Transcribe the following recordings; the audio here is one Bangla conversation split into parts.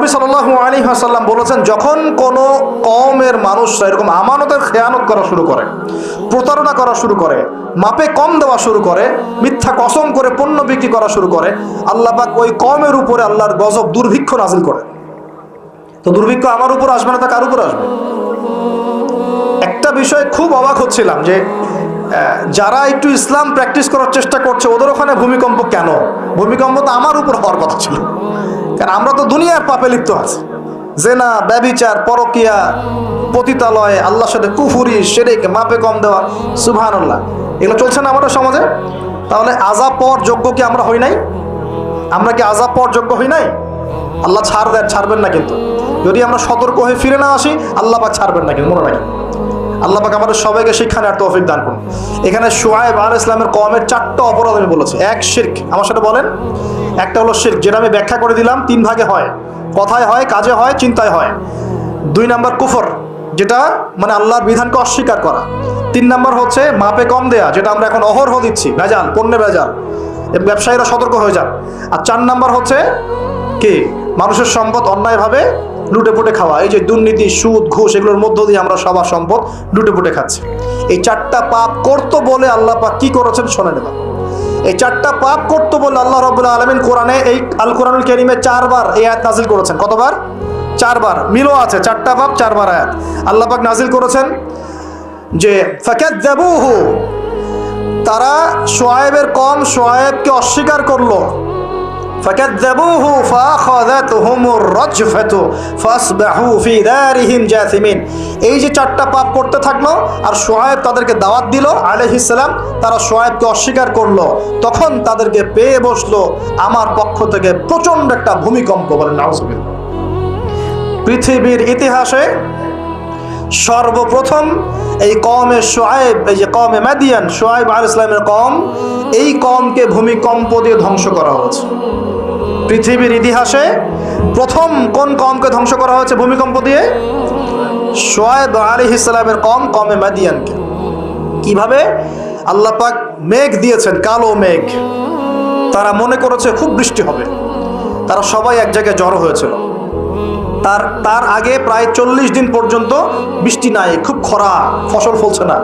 নবী সাল্লাল্লাহু আলাইহি ওয়াসাল্লাম বলেছেন, যখন কোনো কওমের মানুষরা এরকম আমানতের খেয়ানত করা শুরু করে, প্রতারণা করা শুরু করে, মাপে কম দেওয়া শুরু করে, মিথ্যা কসম করে পণ্য বিক্রি করা শুরু করে, আল্লাহ পাক ওই কওমের উপরে আল্লাহর গজব, দুর্ভিক্ষ নাজিল করে। তো দুর্ভিক্ষ আমার উপর আসবে না, তা কার উপর আসবে? একটা বিষয় খুব অবাক হচ্ছিলাম যে যারা একটু ইসলাম প্র্যাকটিস করার চেষ্টা করছে, ওদের ওখানে ভূমিকম্প কেন? ভূমিকম্প তো আমার উপর হওয়ার কথা ছিল, কারণ আমরা তো দুনিয়ার পাপে লিপ্ত আছি। জেনা, ব্যভিচার, পরকিয়া, পতিতালয়, আল্লাহর সাথে কুফরি, শিরক, মাপে কম দেওয়া, সুবহানাল্লাহ, এগুলো চলছে না আমাদের সমাজে। তাহলে আযাব পাওয়ার যোগ্য কি আমরা হই নাই? আমরা কি আযাব পাওয়ার যোগ্য হই নাই? আল্লাহ ছাড়বেন না, কিন্তু যদি আমরা সতর্ক হয়ে ফিরে না আসি, আল্লাহ পাক ছাড়বেন না, কিন্তু মনে রাখি। আল্লাহ পাক আমাদের সবাইকে শিক্ষা নেওয়ার তৌফিক দান করুন। এখানে শুআয়ব আলাইহিস সালামের কওমের 4টা অপরাধ আমি বলেছি। এক, শিরক। আমার সাথে বলেন। একটা হলো শিরক, যেটা আমি ব্যাখ্যা করে দিলাম, 3 ভাগে হয়: কথায় হয়, কাজে হয়, চিন্তায় হয়। 2 নাম্বার কুফর, যেটা মানে আল্লাহর বিধানকে অস্বীকার করা। 3 নাম্বার হচ্ছে মাপে কম দেয়া, যেটা আমরা এখন অহরহ দিচ্ছি, ভেজাল, পণ্যে ভেজাল, ব্যবসায়ীরা সতর্ক হয়ে যান। আর 4 নাম্বার হচ্ছে কি? মানুষের সম্পদ অন্যায়ভাবে লুটে পুটে খাওয়া। এই যে দুর্নীতি, সুদ, ঘুষ, এগুলোর মধ্য দিয়ে আমরা সবার সম্পদ লুটে পুটে খাচ্ছি। এই 4টা পাপ করতো বলে আল্লাহ পাক কি করেছেন শোনে নেবা। এই 4টা পাপ করতো বলে আল্লাহ রাব্বুল আলামিন কোরআনে, এই আল কোরআনুল কারীমে 4 বার এই আয়াত নাজিল করেছেন। কতবার? 4 বার। মিলও আছে, 4টা পাপ 4 বার আয়াত আল্লাহ পাক নাজিল করেছেন যে ফাকাযযাবুহু, তারা শুআয়বের কওম শুআয়বকে অস্বীকার করলো। ফাকাযযাবুহু ফাআখাযাতহুমুর রাজফাতু ফাসবাহু ফি দারিহিম জাসিমিন। এই যে 4টা পাপ করতে থাকলো, আর শুআয়ব তাদেরকে দাওয়াত দিল আলাইহিস সালাম, তারা শুআয়বকে অস্বীকার করলো, তখন তাদেরকে পেয়ে বসলো আমার পক্ষ থেকে প্রচন্ড একটা ভূমিকম্প। বলেন নাউযুবিল্লাহ। পৃথিবীর ইতিহাসে সর্বপ্রথম এই কওমে শুআয়ব, এই যে কওমে মাদিয়ান, শুআয়ব আলাইহিস সালামের কওম, এই কওমকে ভূমিকম্প দিয়ে ধ্বংস করা হয়েছে। পৃথিবীর ইতিহাসে প্রথম কোন কওমকে ধ্বংস করা হয়েছে ভূমিকম্প দিয়ে? শুআয়ব আলাইহিস সালামের কওম, কওমে মাদিয়ানকে। কিভাবে? আল্লাহ পাক মেঘ দিয়েছেন, কালো মেঘ। তারা মনে করেছে খুব বৃষ্টি হবে, তারা সবাই এক জায়গায় জড়ো হয়েছিল। তার আগে প্রায় 40 দিন পর্যন্ত বৃষ্টি নাই, খুব খরা, ফসল ফলছে না,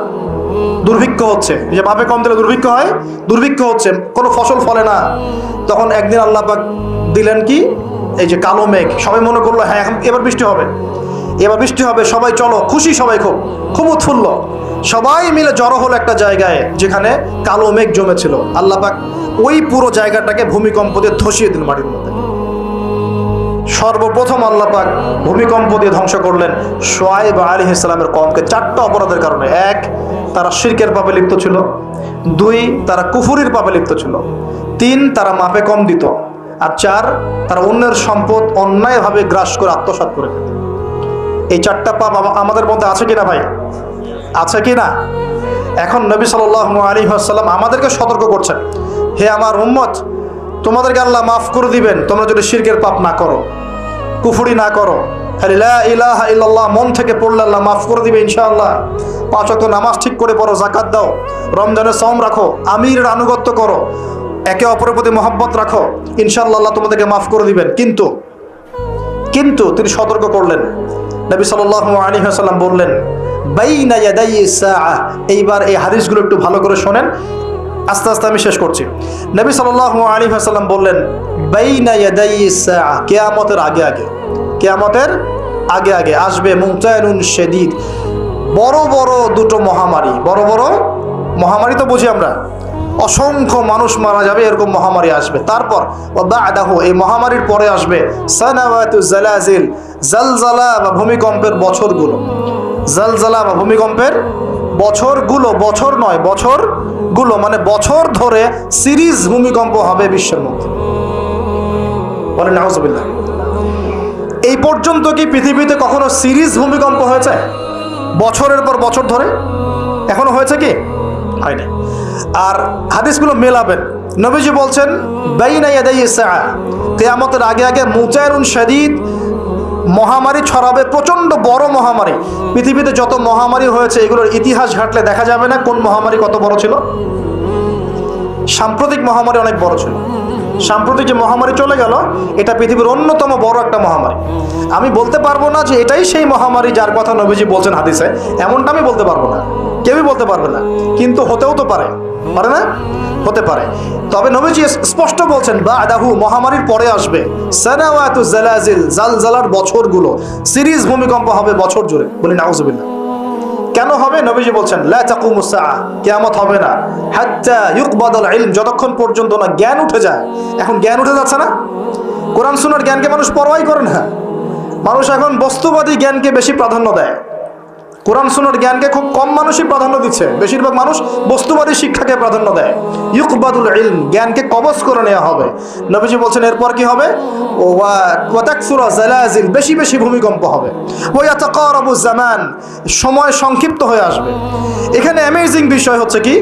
দুর্ভিক্ষ হচ্ছে। যে মাপে কম দিলে দুর্ভিক্ষ হয়, দুর্ভিক্ষ হচ্ছে, কোনো ফসল ফলে না। তখন একদিন আল্লাহ পাক দিলেন কি? এই যে কালো মেঘ। সবাই মনে করলো হ্যাঁ এবার বৃষ্টি হবে, এবার বৃষ্টি হবে, সবাই চলো, খুশি, সবাই খুব উৎফুল্ল। সবাই মিলে জড়ো হলো একটা জায়গায় যেখানে কালো মেঘ জমেছিল। আল্লাহ পাক ওই পুরো জায়গাটাকে ভূমিকম্প দিয়ে ধসিয়ে দিল মাটির মধ্যে। সর্বপ্রথম আল্লাহ পাক ভূমিকম্প দিয়ে ধ্বংস করলেন শুআয়ব আলাইহিস সালামের কওমকে 4টা অপরাধের কারণে। 1, তারা শিরকের পাপে লিপ্ত ছিল। 2, তারা কুফরির পাপে লিপ্ত ছিল। 3, তারা মাপে কম দিত। আর 4, তারা অন্যের সম্পদ অন্যায়ভাবে গ্রাস করে আত্মসাৎ করে খেত। এই 4টা পাপ আমাদের মধ্যে আছে কিনা ভাই? আছে কিনা? এখন নবী সাল্লাল্লাহু আলাইহি ওয়াসাল্লাম আমাদেরকে সতর্ক করছেন, হে আমার উম্মত, তোমাদেরকে আল্লাহ মাফ করে দিবেন তোমরা যদি শিরকের পাপ না করো, কুফরি না করো, খালি লা ইলাহা ইল্লাল্লাহ মন থেকে পড়লে আল্লাহ মাফ করে দিবে ইনশাআল্লাহ। 5 ওয়াক্ত নামাজ ঠিক করে পড়ো, যাকাত দাও, রমজানের সওম রাখো, আমিরের আনুগত্য করো, একে অপরের প্রতি মহব্বত রাখো, ইনশাআল্লাহ আল্লাহ তোমাদেরকে মাফ করে দিবেন। কিন্তু তিনি সতর্ক করলেন। নবী সাল্লাল্লাহু আলাইহি ওয়াসাল্লাম বললেন, বাইনা ইয়াদাইস সাআ। এইবার এই হাদিসগুলো একটু ভালো করে শোনেন, আস্তে আস্তে আমি শেষ করছি। নবী সাল্লাল্লাহু আলাইহি ওয়াসাল্লাম বললেন, বাইনা ইয়াদাইস সাআ, কিয়ামতের আগে আগে, কিয়ামতের আগে আগে আসবে মুনতানুন শাদীদ, বড় বড় দুটো মহামারী। বড় বড় মহামারী তো বুঝি আমরা, অসংখ্য মানুষ মারা যাবে, এরকম মহামারী আসবে। তারপর ওয়া বা'দাহু, এই মহামারীর পরে আসবে সানাওয়াতু জালাজিল, জালজালা বা ভূমিকম্পের বছরগুলো। জালজালা বা ভূমিকম্পের বছরগুলো, বছর নয়, বছরগুলো মানে বছর ধরে সিরিজ ভূমিকম্প হবে বিশ্বের মধ্যে। বলেন নাউযুবিল্লাহ। এই পর্যন্ত কি পৃথিবীতে কখনো সিরিজ ভূমিকম্প হয়েছে বছরের পর বছর ধরে? এখনো হয়েছে কি? হয়নি। আর হাদিসগুলো মেলাবেন। নবীজি বলছেন বাইনা ইয়াদাইস সাআ, কিয়ামতের আগে আগে মুতানুন শাদীদ, মহামারী ছড়াবে, প্রচন্ড বড় মহামারী। পৃথিবীতে যত মহামারী হয়েছে এগুলোর ইতিহাস ঘাটলে দেখা যাবে না কোন মহামারী কত বড় ছিল। সাম্প্রতিক মহামারী অনেক বড় ছিল। সাম্প্রতিক যে মহামারী চলে গেল, এটা পৃথিবীর অন্যতম বড় একটা মহামারী। আমি বলতে পারবো না যে এটাই সেই মহামারী যার কথা নবীজি বলছেন হাদিসে, এমনটা আমি বলতে পারবো না, কেউই বলতে পারবে না, কিন্তু হতেও তো পারে, পারে না? হতে পারে। তবে নবীজি স্পষ্ট বলছেন বাদাহু, মহামারীর পরে আসবে সানাওয়াতু জালাজিল, জালজালার বছরগুলো, সিরিজ ভূমিকম্প হবে বছর জুড়ে। বলি নাউজুবিল্লাহ। কেন হবে? নবীজি বলছেন লা তাকুমুস সাআ, কিয়ামত হবে না হাত্তা ইউকবাদাল ইলম, যতক্ষণ পর্যন্ত না জ্ঞান উঠে যায়। এখন জ্ঞান উঠে যাচ্ছে না, কোরআন সুন্নাহর জ্ঞানকে মানুষ পরোয়াই করে না। মানুষ এখন বস্তুবাদী জ্ঞানকে বেশি প্রাধান্য দেয়, কোরআন সুন্নাহর জ্ঞানকে খুব কম মানুষই প্রাধান্য দিচ্ছে। বেশিরভাগ মানুষ বস্তুবাদী শিক্ষাকে প্রাধান্য দেয়। ইউকবাদুল ইলম, জ্ঞানকে কবজ করে নেওয়া হবে। নবীজি বলছেন এরপর কি হবে? ওয়া তাকসুরা জালাজিল, বেশি বেশি ভূমিকম্প হবে। ওয়া ইয়াতাকারাবু জামান, সময় সংক্ষিপ্ত হয়ে আসবে। এখানে অ্যামেজিং বিষয় হচ্ছে কি,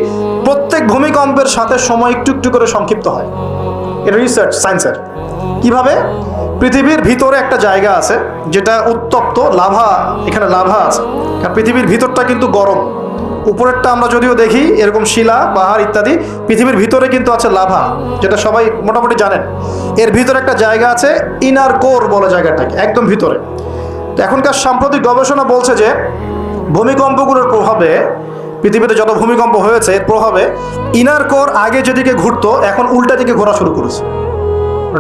প্রত্যেক ভূমিকম্পের সাথে সময় একটু একটু করে সংক্ষিপ্ত হয়। এটা রিসার্চ, সায়েন্সের। কিভাবে? পৃথিবীর ভিতরে একটা জায়গা আছে যেটা উত্তপ্ত, লাভা, এখানে লাভা আছে। কারণ পৃথিবীর ভিতরটা কিন্তু গরম, উপরেরটা আমরা যদিও দেখি এরকম শিলা, পাহাড় ইত্যাদি, পৃথিবীর ভিতরে কিন্তু আছে লাভা, যেটা সবাই মোটামুটি জানেন। এর ভিতরে একটা জায়গা আছে, ইনার কোর বলে জায়গাটাকে, একদম ভিতরে। তো এখনকার সাম্প্রতিক গবেষণা বলছে যে ভূমিকম্পগুলোর প্রভাবে, পৃথিবীতে যত ভূমিকম্প হয়েছে এর প্রভাবে ইনার কোর আগে যেদিকে ঘুরতো এখন উল্টা দিকে ঘোরা শুরু করেছে।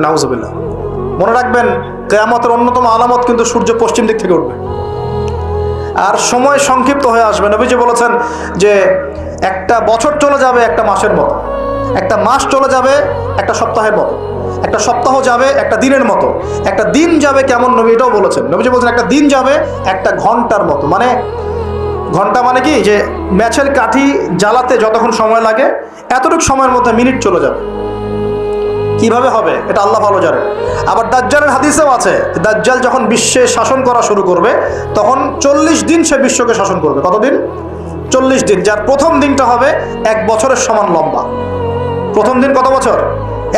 নাউজুবিল্লাহ। মনে রাখবেন, কিয়ামতের অন্যতম আলামত কিন্তু সূর্য পশ্চিম দিক থেকে উঠবে আর সময় সংক্ষিপ্ত হয়ে আসবে। নবীজি বলেছেন যে একটা বছর চলে যাবে একটা মাসের মতো, একটা মাস চলে যাবে একটা সপ্তাহের মতো, একটা সপ্তাহ যাবে একটা দিনের মতো, একটা দিন যাবে কেমন, নবী এটাও বলেছেন। নবীজি বলছেন একটা দিন যাবে একটা ঘন্টার মতো। মানে ঘন্টা মানে কি, যে ম্যাচের কাঠি জ্বালাতে যতক্ষণ সময় লাগে এতটুকু সময়ের মধ্যে মিনিট চলে যাবে। কিভাবে হবে এটা আল্লাহ ভালো জানেন। আবার দাজ্জালের হাদিসেও আছে, দাজ্জাল যখন বিশ্বে শাসন করা শুরু করবে তখন 40 দিন সে বিশ্বকে শাসন করবে। কতদিন? 40 দিন, যার প্রথম দিনটা হবে 1 বছরের সমান লম্বা। প্রথম দিন কত বছর?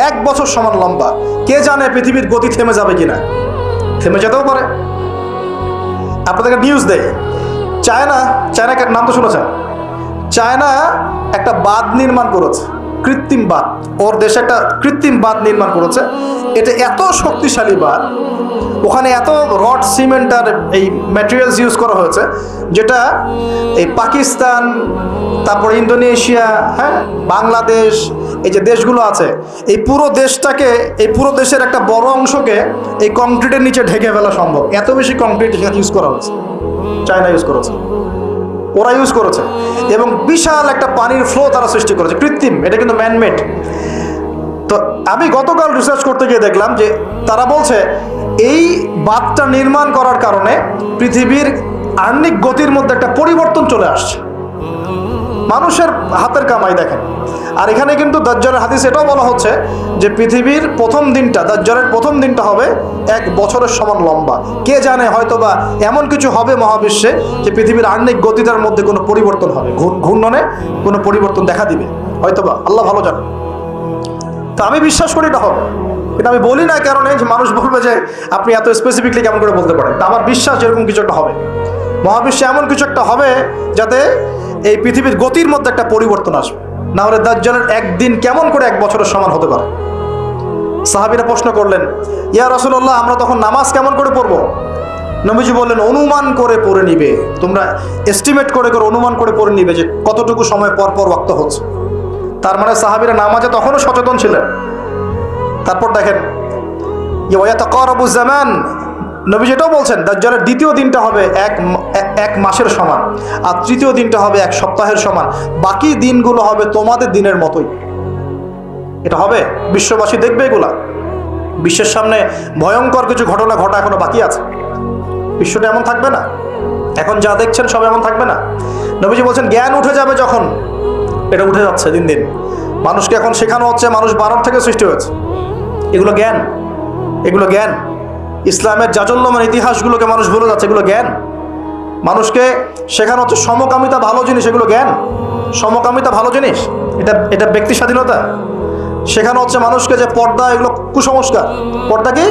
1 বছর সমান লম্বা। কে জানে পৃথিবীর গতি থেমে যাবে কিনা, থেমে যেতেও পারে। আপনাদেরকে নিউজ দেয়, চায়নাকে নাম তো শুনেছেন, চায়না একটা বাঁধ নির্মাণ করেছে, কৃত্রিম বাঁধ। ওর দেশে একটা কৃত্রিম বাঁধ নির্মাণ করেছে। এটা এত শক্তিশালী বাঁধ, ওখানে এত রড, সিমেন্ট আর এই ম্যাটেরিয়ালস ইউজ করা হয়েছে, যেটা এই পাকিস্তান, তারপরে ইন্দোনেশিয়া, হ্যাঁ, বাংলাদেশ, এই যে দেশগুলো আছে, এই পুরো দেশটাকে, এই পুরো দেশের একটা বড় অংশকে এই কংক্রিটের নিচে ঢেকে ফেলা সম্ভব। এত বেশি কংক্রিট ইউজ করা হয়েছে, চায়না ইউজ করেছে, ওরা ইউজ করেছে। এবং বিশাল একটা পানির ফ্লো তারা সৃষ্টি করেছে, কৃত্রিম, এটা কিন্তু ম্যানমেড। তো আমি গতকাল রিসার্চ করতে গিয়ে দেখলাম যে তারা বলছে এই বাঁধটা নির্মাণ করার কারণে পৃথিবীর আহ্নিক গতির মধ্যে একটা পরিবর্তন চলে আসছে। মানুষের হাতের কামাই দেখেন। আর এখানে কিন্তু দাজ্জালের হাদিস এটাও বলা হচ্ছে যে পৃথিবীর প্রথম দিনটা, দাজ্জালের প্রথম দিনটা হবে 1 বছরের সমান লম্বা। কে জানে, হয়তোবা এমন কিছু হবে মহাবিশ্বে যে পৃথিবীর আহ্নিক গতিটার মধ্যে কোনো পরিবর্তন হবে, ঘূর্ণনে কোনো পরিবর্তন দেখা দিবে, হয়তোবা, আল্লাহ ভালো জানে। তা আমি বিশ্বাস করি এটা হবে, কিন্তু আমি বলি না কারণে যে মানুষ বলবে যে আপনি এত স্পেসিফিকলি কেমন করে বলতে পারেন। তা আমার বিশ্বাস এরকম কিছু একটা হবে, মহাবিশ্বে এমন কিছু একটা হবে যাতে এই পৃথিবীর গতির মধ্যে একটা পরিবর্তন আসবে। না হলে দাজ্জালের একদিন কেমন করে 1 বছরের সমান হতে পারে? সাহাবীরা প্রশ্ন করলেন, ইয়া রাসূলুল্লাহ, আমরা তখন নামাজ কেমন করে পড়বো? নবীজি বললেন, অনুমান করে পড়ে নিবে, তোমরা এস্টিমেট করে অনুমান করে পড়ে নিবে যে কতটুকু সময় পর পর ওয়াক্ত হচ্ছে। তার মানে সাহাবীরা নামাজে তখনও সচেতন ছিলেন। তারপর দেখেন, ইয়াতাকারাবু জামান, নবীজি এটাও বলছেন দাজ্জালের দ্বিতীয় দিনটা হবে এক মাসের সমান, আর তৃতীয় দিনটা হবে 1 সপ্তাহের সমান। বাকি দিনগুলো হবে তোমাদের দিনের মতোই। এটা হবে, বিশ্ববাসী দেখবে এগুলা। বিশ্বের সামনে ভয়ঙ্কর কিছু ঘটনা ঘটা এখনো বাকি আছে। বিশ্বটা এমন থাকবে না, এখন যা দেখছেন সব এমন থাকবে না। নবীজি বলছেন জ্ঞান উঠে যাবে যখন, এটা উঠে যাচ্ছে দিন দিন। মানুষকে এখন শেখানো হচ্ছে মানুষ বানর থেকে সৃষ্টি হয়েছে। এগুলো জ্ঞান, এগুলো জ্ঞান। ইসলামের জাজল্যমান ইতিহাসগুলোকে মানুষ ভুলে যাচ্ছে, এগুলো জ্ঞান। মানুষকে শেখানো হচ্ছে সমকামিতা ভালো জিনিস, এগুলো জ্ঞান। সমকামিতা ভালো জিনিস, এটা ব্যক্তি স্বাধীনতা। শেখানো হচ্ছে মানুষকে যে পর্দা, এগুলো কুসংস্কার। পর্দা কি?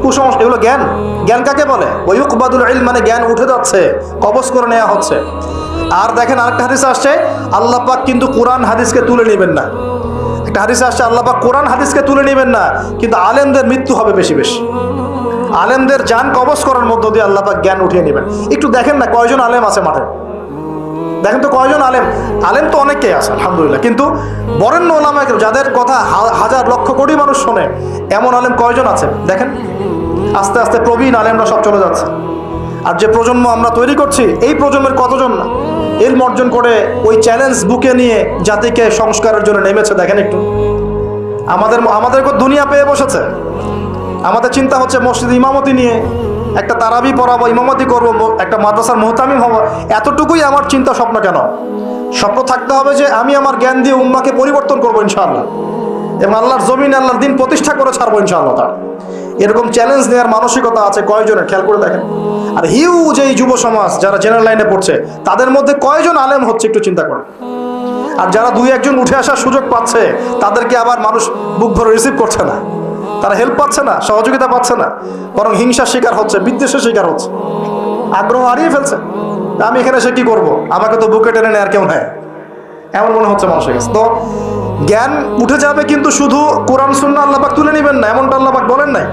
কুসংস্কার, এগুলো জ্ঞান। জ্ঞান কাকে বলে? ওয়ায়ুকবাদুল ইলম, মানে জ্ঞান উঠে যাচ্ছে, কবজ করে নেওয়া হচ্ছে। আর দেখেন আরেকটা হাদিস আসছে, আল্লাহ পাক কিন্তু কোরআন হাদিসকে তুলে নেবেন না। একটা হাদিসে আসছে আল্লাহ পাক কোরআন হাদিসকে তুলে নেবেন না, কিন্তু আলেমদের মৃত্যু হবে বেশি বেশি। আলেমদের জান কবজ করার মধ্য দিয়ে আল্লাহ পাক জ্ঞান উঠিয়ে নেবেন। একটু দেখেন না কয়জন আলেম আছে মাঠে, দেখেন তো কয়জন আলেম। আলেম তো অনেকেই আছে আলহামদুলিল্লাহ, কিন্তু বরেণ্য ওলামা যাদের কথা হাজার লক্ষ কোটি মানুষ শোনে, এমন আলেম কয়জন আছে দেখেন। আস্তে আস্তে প্রবীণ আলেমরা সব চলে যাচ্ছে। আর যে প্রজন্ম আমরা তৈরি করছি, এই প্রজন্মের কতজন না ইলম অর্জন করে ওই চ্যালেঞ্জ বুকে নিয়ে জাতিকে সংস্কারের জন্য নেমেছে। দেখেন একটু, আমাদেরকে দুনিয়া পেয়ে বসেছে। আমাদের চিন্তা হচ্ছে মসজিদ ইমামতি নিয়ে, একটা তারাবি পড়াবো, ইমামতি করবো, একটা মাদ্রাসার মুহতামিম হবো। এতটুকুই আমার চিন্তা স্বপ্ন কেন? স্বপ্ন থাকতে হবে যে আমি আমার জ্ঞান দিয়ে উম্মাকে পরিবর্তন করবো ইনশাআল্লাহ, এবং আল্লাহর জমিনে আল্লাহর দিন প্রতিষ্ঠা করে ছাড়বো ইনশাআল্লাহ। তার এরকম চ্যালেঞ্জ নেওয়ার মানসিকতা আছে কয়জনের, খেয়াল করে দেখেন। আর হিউজ এই যুব সমাজ যারা জেনারেল লাইনে পড়ছে, তাদের মধ্যে কয়জন আলেম হচ্ছে একটু চিন্তা করেন। আর যারা দুই একজন উঠে আসার সুযোগ পাচ্ছে, তাদেরকে আবার মানুষ বুক ভরে রিসিভ করছে না, তারা হেল্প পাচ্ছে না, সহযোগিতা পাচ্ছে না, বরং হিংসার শিকার হচ্ছে, বিদ্বেষের শিকার হচ্ছে, আগ্রহ হারিয়ে ফেলছে। আমি এখানে সে কি করবো, আমাকে তো বুকে টেনে নেয় আর কেউ নেয়, এমন মনে হচ্ছে মানুষের কাছে। তো জ্ঞান উঠে যাবে, কিন্তু শুধু কোরআন সুন্নাহ আল্লাহ পাক তুলে নেবেন না, এমনটা আল্লাহ পাক বলেন নাই।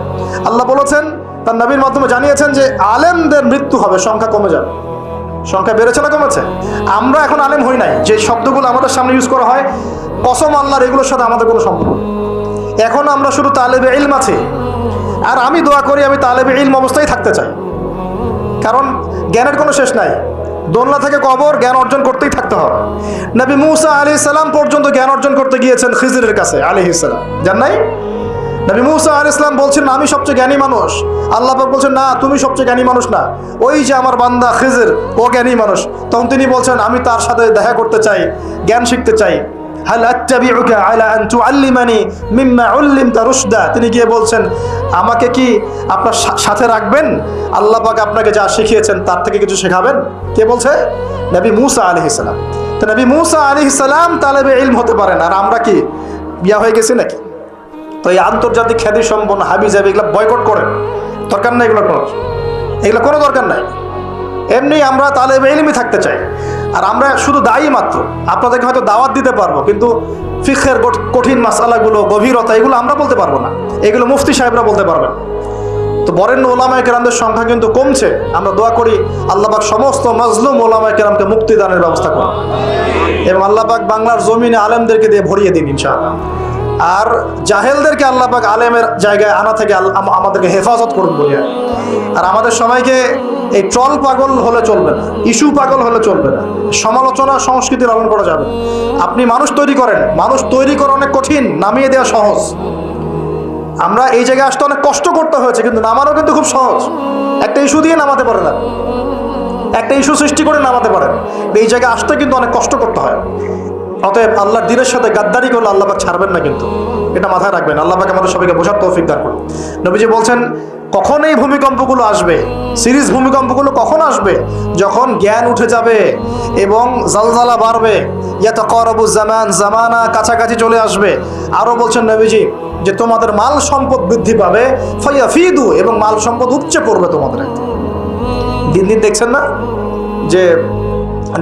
আল্লাহ বলেছেন, তার নবীর মাধ্যমে জানিয়েছেন যে আলেমদের মৃত্যু হবে, সংখ্যা কমে যাবে। সংখ্যা বেড়েছে না কমেছে? আমরা এখন আলেম হই নাই, যে শব্দগুলো আমাদের সামনে ইউজ করা হয় কসম আল্লাহর, এগুলোর সাথে আমাদের কোনো সম্পর্ক। এখন আমরা শুধু তালেবে ইলম আছি। আর আমি দোয়া করি আমি তালেবে ইলম অবস্থায় থাকতে চাই, কারণ জ্ঞানের কোনো শেষ নাই। দোলনা থেকে কবর, জ্ঞান অর্জন করতেই থাকতে হবে। নবী মুসা আলাইহিস সালাম পর্যন্ত জ্ঞান অর্জন করতে গিয়েছেন খিজিরের কাছে আলাইহিস সালাম, জান নাই? নবী মুসা আলাইহিস সালাম বলছেন আমি সবচেয়ে জ্ঞানী মানুষ, আল্লাহ পাক বলছেন না, তুমি সবচেয়ে জ্ঞানী মানুষ না, ওই যে আমার বান্দা খিজির, ও জ্ঞানী মানুষ। তখন তিনি বলছেন আমি তার সাথে দেখা করতে চাই, জ্ঞান শিখতে চাই। হাল আত্তাবিউকা আলা আন তুআল্লিমানি মিম্মা উল্লিমতা রুশদা, তিনি গিয়ে বলছেন আমাকে কি আপনার সাথে রাখবেন, আল্লাহ পাক আপনাকে যা শিখিয়েছেন তার থেকে কিছু শেখাবেন। কে বলছে? নবী মুসা আলাইহিস সালাম। তো নবী মুসা আলাইহিস সালাম তালেবে ইলম হতে পারেন, আর আমরা কি বিয়া হয়ে গেছি নাকি? তো এই আন্তর্জাতিক খ্যাতি সম্পন্ন হাবি জাবি এগুলো বয়কট করেন, দরকার নাই, এগুলো কোনো দরকার নাই। এমনি আমরা তালেবে ইলমই থাকতে চাই। আর আমরা শুধু দায়ী মাত্র, আপনাদেরকে হয়তো দাওয়াত দিতে পারবো, কিন্তু ফিকহের কঠিন মাসালাগুলো, গভীরতা, এগুলো আমরা বলতে পারবো না, এগুলো মুফতি সাহেবরা বলতে পারবেন। তো বরেণ্য ওলামায়ে কেরামদের সংখ্যা কিন্তু কমছে। আমরা দোয়া করি আল্লাহ পাক সমস্ত মাজলুম ওলামায়ে কেরামকে মুক্তিদানের ব্যবস্থা করুন, এবং আল্লাহ পাক বাংলার জমিনে আলেমদেরকে দিয়ে ভরিয়ে দিন ইনশাআল্লাহ। আর জাহেলদেরকে আল্লাহ পাক আলেমের জায়গায় আনা থেকে আমাদেরকে হেফাজত করুন বলে। আর আমাদের সবাইকে এই ট্রল পাগল হলে চলবে না, ইস্যু পাগল হলে চলবে না, সমালোচনা সংস্কৃতি লালন করা যাবে। আপনি মানুষ তৈরি করেন, মানুষ তৈরি করা অনেক কঠিন, নামিয়ে দেওয়া সহজ। আমরা এই জায়গায় আসতে অনেক কষ্ট করতে হয়েছে, কিন্তু নামানো কিন্তু খুব সহজ। একটা ইস্যু দিয়ে নামাতে পারে না, একটা ইস্যু সৃষ্টি করে নামাতে পারেন। এই জায়গায় আসতে কিন্তু অনেক কষ্ট করতে হয়। অতএব আল্লাহর দ্বীনের সাথে গাদ্দারি করলে আল্লাহ পাক ছাড়বেন না, কিন্তু এটা মাথায় রাখবেন। আল্লাহ পাক আমাদের সবাইকে বোঝার তৌফিক দান করুন। নবীজি বলছেন কখন এই ভূমিকম্পগুলো আসবে, সিরিজ ভূমিকম্পগুলো কখন আসবে? যখন জ্ঞান উঠে যাবে এবং জালজালা বাড়বে, ইয়াতাকারাবু জামান, জামানা কাছাকাছি চলে আসবে। আরও বলছেন নবীজি যে তোমাদের মাল সম্পদ বৃদ্ধি পাবে, ফায়াফিদু, এবং মাল সম্পদ উপচে পড়বে তোমাদের। দিন দিন দেখছেন না যে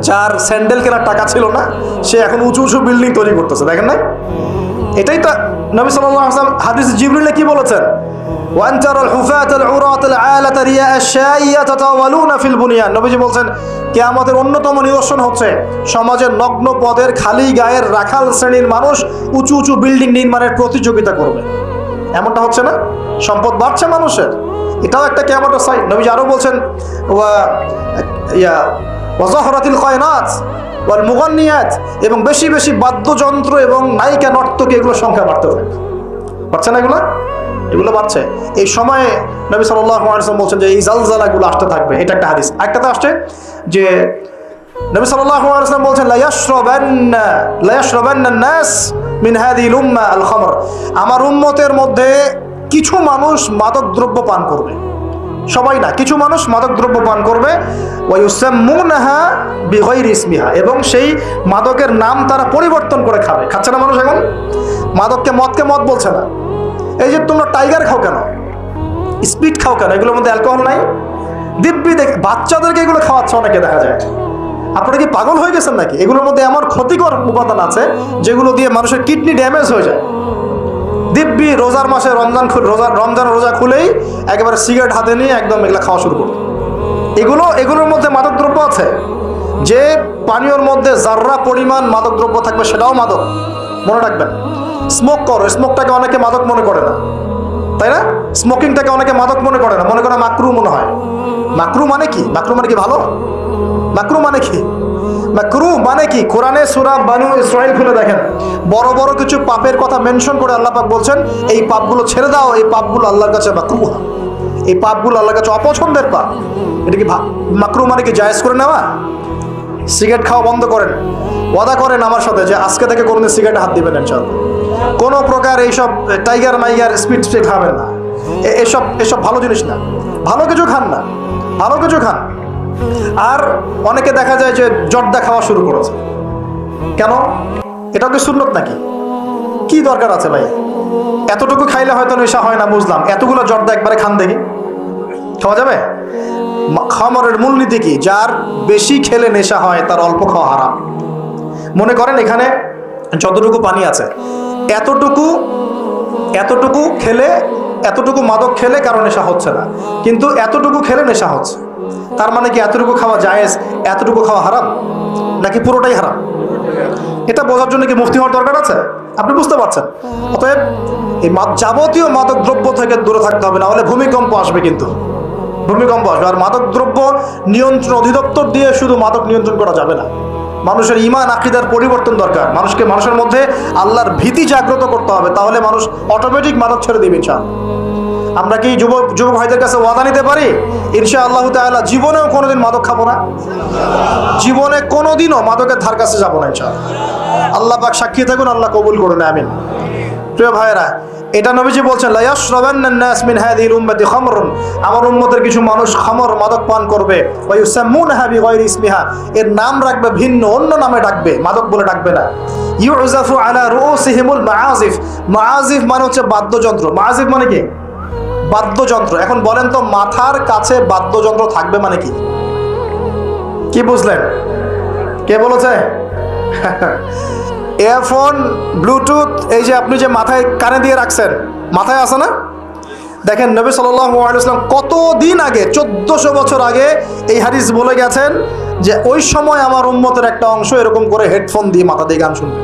যার স্যান্ডেল কেনার টাকা ছিল না, সে এখন উঁচু উঁচু বিল্ডিং তৈরি করতেছে, দেখেন নাই? এটাই তো নবী সাল্লাল্লাহু আলাইহি ওয়াসাল্লাম হাদিস জিবরিলে কি বলেছেন? ওয়ান তারাল হুফাতাল উরাতাল আলাতা রিয়া আশ-শাই ইয়াতাতাওয়ালুনা ফিল বুনিয়ান। নবীজি বলছেন কিয়ামতের অন্যতম নিদর্শন হচ্ছে সমাজের নগ্ন পদের খালি গায়ের রাখাল শ্রেণীর মানুষ উঁচু উঁচু বিল্ডিং নির্মাণের প্রতিযোগিতা করবে। এমনটা হচ্ছে না? সম্পদ বাড়ছে মানুষের, এটাও একটা কিয়ামতের সাইন। নবীজি আরও বলছেন ওয়াজাহরাতিল কায়নাত ওয়াল মুগান্নিয়াত, এবং বেশি বেশি বাদ্যযন্ত্র এবং নায়িকা নর্তকী, এগুলোর সংখ্যা বাড়তে থাকবে। বাড়ছে না এগুলো বাড়ছে। এই সময়ে নবী সাল্লাল্লাহু আলাইহি ওয়াসাল্লাম বলছেন যে এই জালজালাগুলো আসতে থাকবে। এটা একটা হাদিস। একটাতে আসছে যে নবী সাল্লাল্লাহু আলাইহি ওয়াসাল্লাম বলছেন লা ইয়াশরাবান্না নাস মিন হাযিহিল উম্মাহ আল খামর, আমার উম্মতের মধ্যে কিছু মানুষ মাদক দ্রব্য পান করবে, সবাই না, কিছু মানুষ মাদক দ্রব্য পান করবে। ওয়ায়ুসাম্মুনাহা বিগাইরি ইসমিহা, এবং সেই মাদকের নাম তারা পরিবর্তন করে খাবে। খাচ্ছে না মানুষ এখন? মদকে মদ বলছে না। এই যে তোমরা টাইগার খাও কেন, স্পিড খাও কেন, এগুলোর মধ্যে অ্যালকোহল নাই? দিব্যি বাচ্চাদেরকে এগুলো খাওয়াচ্ছে অনেকে দেখা যায়। আপনারা কি পাগল হয়ে গেছেন নাকি? এগুলোর মধ্যে এমন ক্ষতিকর উপাদান আছে যেগুলো দিয়ে মানুষের কিডনি ড্যামেজ হয়ে যায়। দিব্যি রোজার মাসে রমজান রোজা খুলেই একেবারে সিগারেট হাতে নিয়ে একদম এগুলা খাওয়া শুরু করবে। এগুলোর মধ্যে মাদকদ্রব্য আছে। যে পানীয়র মধ্যে যার্রা পরিমাণ মাদকদ্রব্য থাকবে সেটাও মাদক, মনে রাখবেন। স্মোক করো, স্মোকটাকে অনেকে মাদক মনে করে না, তাই না? স্মোকিংটাকে অনেকে মাদক মনে করে না, মনে করে মাকরু মনে হয়। মাকরু মানে কি? মাকরু মানে কি ভালো? মাকরু মানে কি? মাকরু মানে কি? কোরআনে সূরা বানু ইসরাঈল খুলে দেখেন, বড় বড় কিছু পাপের কথা মেনশন করে আল্লাহ পাক বলছেন এই পাপগুলো ছেড়ে দাও, এই পাপগুলো আল্লাহর কাছে মাকরু, এই পাপগুলো আল্লাহর কাছে অপছন্দের পাপ। এটা কি মাকরু মানে কি জায়েজ করে নেওয়া? সিগারেট খাওয়া বন্ধ করেন, ওয়াদা করেন আমার সাথে যে আজকে থেকে কোনোদিন সিগারেটে হাত দিবেন ইনশাআল্লাহ। কোনো প্রকার এইসব টাইগার মাইগার স্পিড খাবেন না, এসব ভালো জিনিস না। ভালো কিছু খান না, ভালো কিছু খান। আর অনেকে দেখা যায় যে জর্দা খাওয়া শুরু করেছে। কেন? এটাও কি সুন্নত নাকি? কি দরকার আছে ভাই? এতটুকু খাইলে হয়তো নেশা হয় না, বুঝলাম। এতগুলো জর্দা একবারে খান দেখি, খাওয়া যাবে? খামরের মূলনীতি কি? যার বেশি খেলে নেশা হয় তার অল্প খাওয়া হারাম। মনে করেন এখানে যতটুকু পানি আছে, এতটুকু খেলে, এতটুকু মাদক খেলে কারো নেশা হচ্ছে না, কিন্তু এতটুকু খেলে নেশা হচ্ছে। তার মানে কি এতটুকু খাওয়া জায়েজ, এতটুকু খাওয়া হারাম, নাকি পুরোটাই হারাম? এটা বোঝার জন্য কি মুফতি হওয়ার দরকার আছে? আপনি বুঝতে পারছেন? অতএব এই যাবতীয় মাদক দ্রব্য থেকে দূরে থাকতে হবে, না হলে ভূমিকম্প আসবে। কিন্তু ভূমিকম্প আসবে। আর মাদক দ্রব্য নিয়ন্ত্রণ অধিদপ্তর দিয়ে শুধু মাদক নিয়ন্ত্রণ করা যাবে না। মানুষের ঈমান আকীদার পরিবর্তন দরকার। মানুষের মধ্যে আল্লাহর ভীতি জাগ্রত করতে হবে, তাহলে মানুষ অটোমেটিক মাদক ছেড়ে দিবে ইনশাআল্লাহ। আমরা কি যুবক ভাইদের কাছে ওয়াদা নিতে পারি ইনশাআল্লাহ তাআলা জীবনেও কোনোদিন মাদক খাবো না, জীবনে কোনোদিনও মাদকের ধার কাছে যাবো না ইনশাআল্লাহ। আল্লাহ পাক সাক্ষী থাকুন, আল্লাহ কবুল করুন, আমিন। প্রিয় ভাইয়েরা, এটা নবীজি বলছেন লা ইয়াশরাবান্নান নাস মিন হাযিহিল উম্মতি খামরুন, আমার উম্মতের কিছু মানুষ খামর মাদক পান করবে, ওয়া ইউসাম্মুনাহা বিগায়রি ইসমিহা, এর নাম রাখবে ভিন্ন, অন্য নামে ডাকবে, মাদক বলে ডাকবে না। ইউযাফু আলা রুউসিহিমুল মাআজিফ, মাআজিফ মানে হচ্ছে বাদ্যযন্ত্র। মাআজিফ মানে কি? বাদ্যযন্ত্র। এখন বলেন তো মাথার কাছে বাদ্যযন্ত্র থাকবে মানে কি? কি বুঝলেন? কে বলেছে? ইয়ারফোন, ব্লুটুথ, এই যে আপনি যে মাথায় কানে দিয়ে রাখছেন, মাথায় আছে না? দেখেন নবী সাল্লাল্লাহু আলাইহি ওয়াসাল্লাম কতদিন আগে, 1400 বছর আগে এই হাদিস বলে গেছেন যে ওই সময় আমার উম্মতের একটা অংশ এরকম করে হেডফোন দিয়ে মাথা দিয়ে গান শুনবে,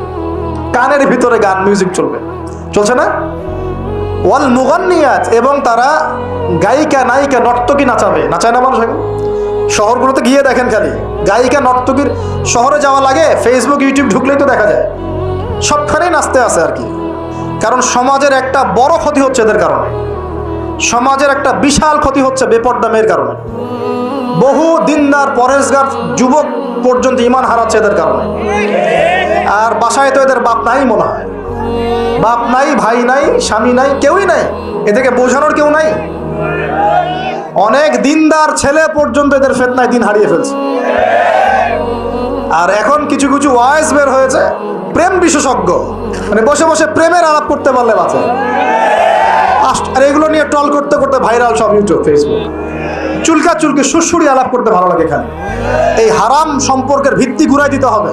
কানের ভিতরে গান মিউজিক চলবে, চলছে না? ওয়াল মুগান্নিয়াত, এবং তারা গায়িকা নায়িকা নর্তকী নাচাবে। নাচায় না মানুষ এখন? শহরগুলোতে গিয়ে দেখেন, খালি গায়িকা নর্তকীর শহরে যাওয়া লাগে, ফেসবুক ইউটিউব ঢুকলেই তো দেখা যায়, সবখানেই নাচতে আছে আর কি। কারণ সমাজের একটা বড় ক্ষতি হচ্ছে এদের কারণে, সমাজের একটা বিশাল ক্ষতি হচ্ছে বেপর্দা মেয়ের কারণে। বহু দিনদার পরেশগার যুবক পর্যন্ত ঈমান হারাচ্ছে এদের কারণে। আর বাসায় তো এদের বাপ নাই মনে হয়, বাপ নাই, ভাই নাই, স্বামী নাই, কেউই নাই, এদেরকে বোঝানোর কেউ নাই। অনেক দিনদার ছেলে পর্যন্ত এদের ফিতনায় দিন হারিয়ে ফেলছে। আর এখন কিছু কিছু ওয়াইজ বের হয়েছে, প্রেম বিশেষজ্ঞ, মানে বসে বসে প্রেমের আলাপ করতে পারলে বাঁচে। আর এগুলো নিয়ে ট্রল করতে করতে ভাইরাল সব ইউটিউব, ফেসবুক, চুলকি সুরসুরি আলাপ করতে ভালো লাগে এখানে। এই হারাম সম্পর্কের ভিত্তি ঘুরাই দিতে হবে।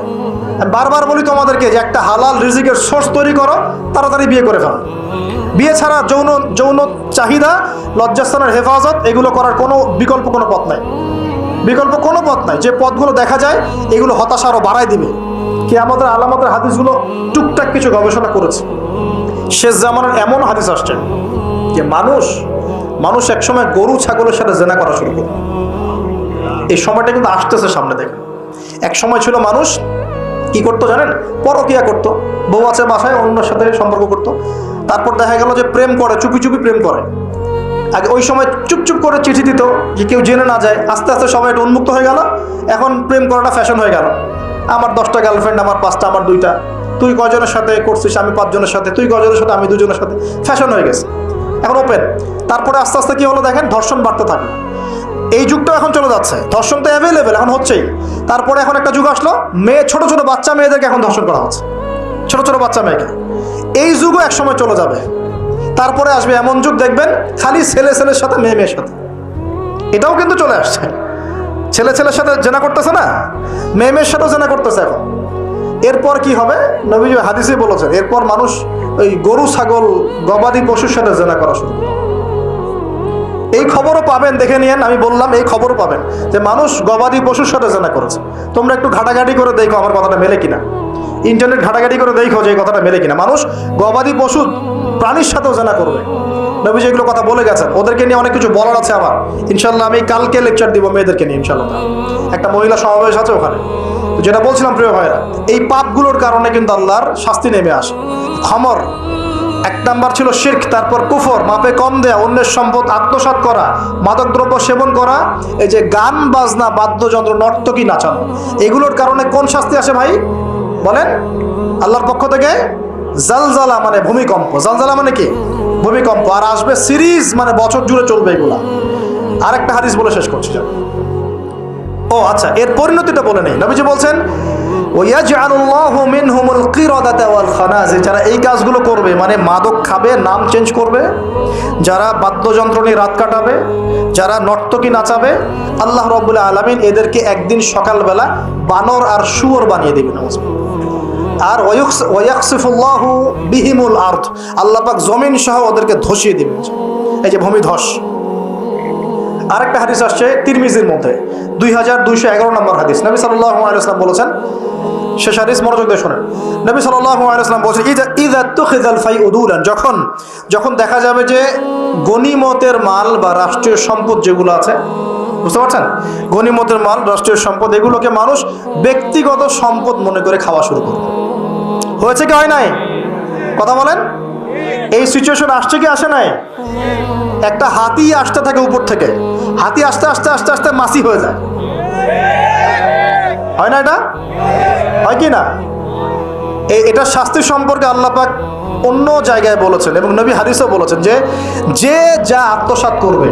বারবার বলি তোমাদেরকে যে একটা হালাল রিজিকের সোর্স তৈরি করো, তাড়াতাড়ি বিয়ে করে ফেলো। বিয়ে ছাড়া যৌন চাহিদা, লজ্জাস্থানের হেফাজত, এগুলো করার কোনো বিকল্প কোনো পথ নাই, বিকল্প কোনো পথ নাই। যে পথগুলো দেখা যায় এগুলো হতাশা আরও বাড়াই দিবে। কি আমাদের আলামতের হাদিসগুলো টুকটাক কিছু গবেষণা করেছে। শেষ জামানার এমন হাদিস আসছে যে মানুষ একসময় গরু ছাগলের সাথে জেনা করা শুরু করবে। এই সময়টা কিন্তু আসতেছে সামনে, দেখেন। এক সময় ছিল মানুষ কি করতো জানেন? পরকিয়া করতো, বউ আছে বাসায়, অন্যের সাথে সম্পর্ক করতো। তারপর দেখা গেল যে প্রেম করে, চুপি চুপি প্রেম করে। আগে ওই সময় চুপচুপ করে চিঠি দিত যে কেউ জেনে না যায়। আস্তে আস্তে সবাই একটু উন্মুক্ত হয়ে গেল, এখন প্রেম করাটা ফ্যাশন হয়ে গেল। আমার 10টা গার্লফ্রেন্ড, আমার 5টা, আমার 2টা, তুই কয়জনের সাথে করছিস, আমি 5 জনের সাথে, তুই কয়জনের সাথে, আমি 2 জনের সাথে, ফ্যাশন হয়ে গেছে, এখন ওপেন। তারপরে আস্তে আস্তে কি হলো দেখেন, ধর্ষণ বাড়তে থাকলো। এই যুগটাও এখন চলে যাচ্ছে, ধর্ষণ তো অ্যাভেলেবেল, এখন হচ্ছেই। তারপরে এখন একটা যুগ আসলো, ছোট ছোট বাচ্চা মেয়েদেরকে এখন ধর্ষণ করা হচ্ছে, ছোট ছোট বাচ্চা মেয়েকে। এই যুগও এক সময় চলে যাবে। তারপরে আসবে এমন যুগ, দেখবেন খালি ছেলের সাথে মেয়ের সাথে। এটাও কিন্তু চলে আসছে। ছেলে ছেলের সাথে জেনা করতেছে না, মেয়ে মেয়ের সাথেও জেনা করতেছে এখন। এরপর কি হবে? নবীজি হাদিসে বলেছেন, এরপর মানুষ ওই গরু ছাগল গবাদি পশুর সাথে জেনা করা শুরু করে। এই খবরও পাবেন, দেখে নিয়েন, আমি বললাম এই খবরও পাবেন যে মানুষ গবাদি পশুর সাথে জেনা করেছে। তোমরা একটু ঘাটাঘাটি করে দেখো আমার কথাটা মেলে কিনা, ইন্টারনেট ঘাটাঘাটি করে দেখো যে এই কথাটা মেলে কিনা। মানুষ গবাদি পশু প্রাণীর সাথেও জেনা করবে, নবীজি এগুলো কথা বলে গেছেন। ওদেরকে নিয়ে অনেক কিছু বলার আছে আমার, ইনশাল্লাহ আমি কালকে লেকচার দিব মেয়েদেরকে নিয়ে ইনশাল্লাহ। একটা মহিলা সমাবেশ আছে ওখানে। তো যেটা বলছিলাম প্রিয় ভাইরা, এই পাপগুলোর কারণে কিন্তু আল্লাহর শাস্তি নেমে আসে। খমর এক নাম্বার ছিল শিরক, তারপর কুফর, মাপে কম দেয়া, অন্যের সম্পদ আত্মসাৎ করা, মাদকদ্রব্য সেবন করা, এই যে গান বাজনা বাদ্যযন্ত্র নর্তকী নাচানো, এগুলোর কারণে কোন শাস্তি আসে ভাই বলেন? আল্লাহর পক্ষ থেকে জালজালা মানে ভূমিকম্প। জালজালা মানে কি? ভূমিকম্প। আর আসবে সিরিজ, মানে বছর জুড়ে চলবে এগুলা। আর একটা হাদিস বলে শেষ করছি। ও আচ্ছা, এর পরিণতিটা বলে নেই। নবীজি বলছেন ওয়াজআলুল্লাহু মিনহুমুল কিরাদাতা ওয়াল খানাজির, যারা এই কাজগুলো করবে, মানে মাদক খাবে, নাম চেঞ্জ করবে, যারা বাদ্যযন্ত্র নিয়ে রাত কাটাবে, যারা নর্তকী নাচাবে, আল্লাহ রাব্বুল আলামিন এদেরকে একদিন সকালবেলা বানর আর শুয়োর বানিয়ে দিবেন। আর ওয়ায়াকসিফুল্লাহু বিহিমুল আরদ, আল্লাহ পাক জমিন সহ ওদেরকে ধসিয়ে দিবেন। এই যে ভূমিধস। আরেকটা হাদিস আসছে তিরমিজির মধ্যে, 2211 নম্বর হাদিস। নবী সাল্লাল্লাহু আলাইহি ওয়াসাল্লাম বলেছেন, শেষ হাদিস মনোযোগ দিয়ে শোনেন। নবী সাল্লাল্লাহু আলাইহি ওয়াসাল্লাম বলেছেন ইযা তুখিযাল ফাইউদুলান, যখন দেখা যাবে যে গনিমতের মাল বা রাষ্ট্রীয় সম্পদ যেগুলো আছে, বুঝতে পারছেন, গনিমতের মাল, রাষ্ট্রীয় সম্পদ, এগুলোকে মানুষ ব্যক্তিগত সম্পদ মনে করে খাওয়া শুরু করবে। হয়েছে কি হয় নাই? কথা বলেন। এই সিচুয়েশন আসছে কি আসে নাই? একটা হাতি আসতে থাকে উপর থেকে, হাতি আস্তে আস্তে আস্তে আস্তে মাছি হয়ে যায়, হয় না? এটা হয় কি না? এটার শাস্তি সম্পর্কে আল্লাহ পাক অন্য জায়গায় বলেছেন, এবং নবী হাদিসেও বলেছেন যে যে যা আত্মসাৎ করবে,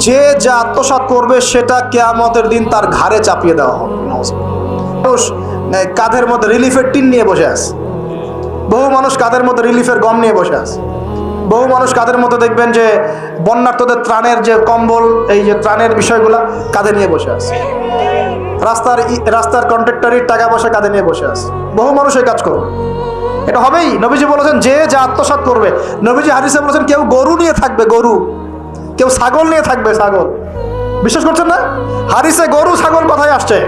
যে যা আত্মসাৎ করবে সেটা কিয়ামতের দিন তার ঘাড়ে চাপিয়ে দেওয়া হবে। মানুষ কাঁধের মধ্যে রিলিফের টিন নিয়ে বসে আছে, বহু মানুষ কাঁধের মধ্যে রিলিফের গম নিয়ে বসে আছে, বহু মানুষ কাঁধের মধ্যে দেখবেন যে বন্যার্থদের ত্রাণের যে কম্বল, এই যে ত্রাণের বিষয়গুলো কাঁধে নিয়ে বসে আছে, রাস্তার কন্ট্রাক্টরের টাকা পয়সা কাঁধে নিয়ে বসে আছে। বহু মানুষ এই কাজ করবে, এটা হবেই। নবীজি বলেছেন যে যা আত্মসাৎ করবে। নবীজি হাদিসে বলেছেন কেউ গরু নিয়ে থাকবে, গরু, কেউ ছাগল নিয়ে থাকবে, ছাগল। বিশ্বাস করছেন না? হাদিসে গরু ছাগল কথাই আসছে,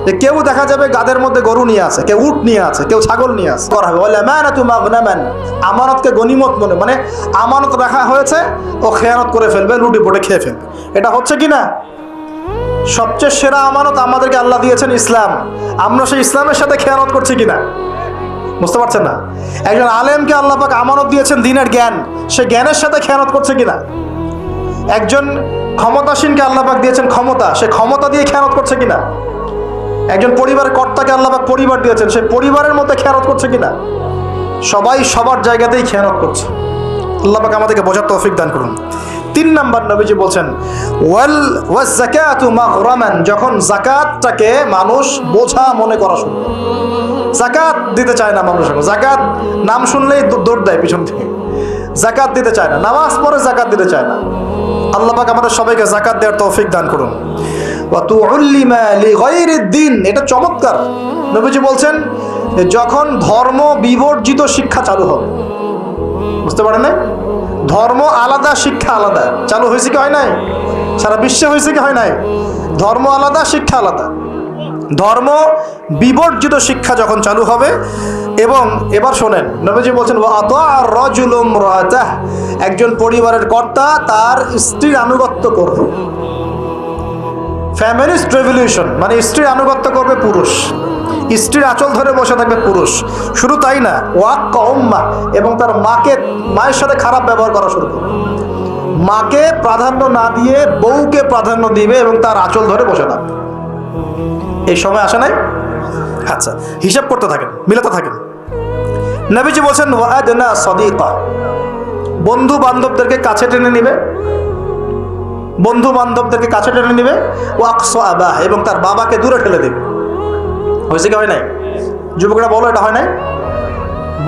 যে কেউ দেখা যাবে গাদের মধ্যে গরু নিয়ে আছে, কেউ উট নিয়ে আছে, কেউ ছাগল নিয়ে আছে। আমানতকে গনিমত মনে, মানে আমানত রাখা হয়েছে, ও খেয়ানত করে ফেলবে, লুটে পুটে খেয়ে ফেলবে। এটা হচ্ছে কি না? সবচেয়ে সেরা আমানত আমাদেরকে আল্লাহ দিয়েছেন ইসলাম, আমরা সেই ইসলামের সাথে খেয়ানত করছি কিনা বুঝতে পারছেন না? একজন আলেমকে আল্লাহ পাক আমানত দিয়েছেন দ্বীনের জ্ঞান, সে জ্ঞানের সাথে খেয়ানত করছে কিনা? একজন ক্ষমতাসীনকে আল্লাহ পাক দিয়েছেন ক্ষমতা, সে ক্ষমতা দিয়ে খেয়ানত করছে কিনা? একজন পরিবারের কর্তাকে আল্লাহ পাক পরিবার দিয়েছেন, সে পরিবারের মধ্যে খেয়ানত করছে কিনা? সবাই সবার জায়গাতেই খেয়ানত করছে। আল্লাহ পাক আমাদেরকে বোঝার তৌফিক দান করুন। 3 নাম্বার নবীজি বলছেন ওয়াজ যাকাতু মাগরামান, যখন যাকাতটাকে মানুষ বোঝা মনে করা শুরু করে। যাকাত দিতে চায় না মানুষ, যাকাত নাম শুনলেই দৌড় দেয় পিছন থেকে, যাকাত দিতে চায় না, নামাজ পড়ে যাকাত দিতে চায় না। আল্লাহ পাক আমাদের সবাইকে যাকাত দেওয়ার তৌফিক দান করুন। ওয়া তুউল্লিমা লিগাইরিদ দ্বীন, এটা চমৎকার। নবীজি বলছেন যখন ধর্ম বিবর্জিত শিক্ষা চালু হবে, বুঝতে পারেন না? ধর্ম আলাদা, শিক্ষা আলাদা। চালু হয়েছে কি হয় নাই? সারা বিশ্বে হয়েছে কি হয় নাই? ধর্ম আলাদা, শিক্ষা আলাদা। ধর্ম বিবর্জিত শিক্ষা যখন চালু হবে, এবং এবার শোনেন, নবীজি বলছেন ওয়া আতাআর রাজুলু ইমরাতাহ, একজন পরিবারের কর্তা তার স্ত্রীর আনুগত্য করবে। ফ্যামিলিস্ট রেভলিউশন, মানে স্ত্রীর আনুগত্য করবে পুরুষ, স্ত্রীর আঁচল ধরে বসে থাকবে পুরুষ। শুধু তাই না, ওয়াক্কা উম্মা, এবং তার মায়ের সাথে খারাপ ব্যবহার করা শুরু করবে। মাকে প্রাধান্য না দিয়ে বউকে প্রাধান্য দিবে এবং তার আঁচল ধরে বসে থাকবে। এই সময় আসে নাই? আচ্ছা, হিসাব করতে থাকেন, মিলাতে থাকেন। নবীজি বলছেন ওয়াদনা সাদিকা, বন্ধু বান্ধবদেরকে কাছে টেনে নিবে, বন্ধু বান্ধবদেরকে কাছে টেনে নিবে। ওয়াকসা আবাহ, এবং তার বাবাকে দূরে ঠেলে দেবে। হয়েছে কি হয় নাই? যুবকরা বলো, এটা হয় নাই?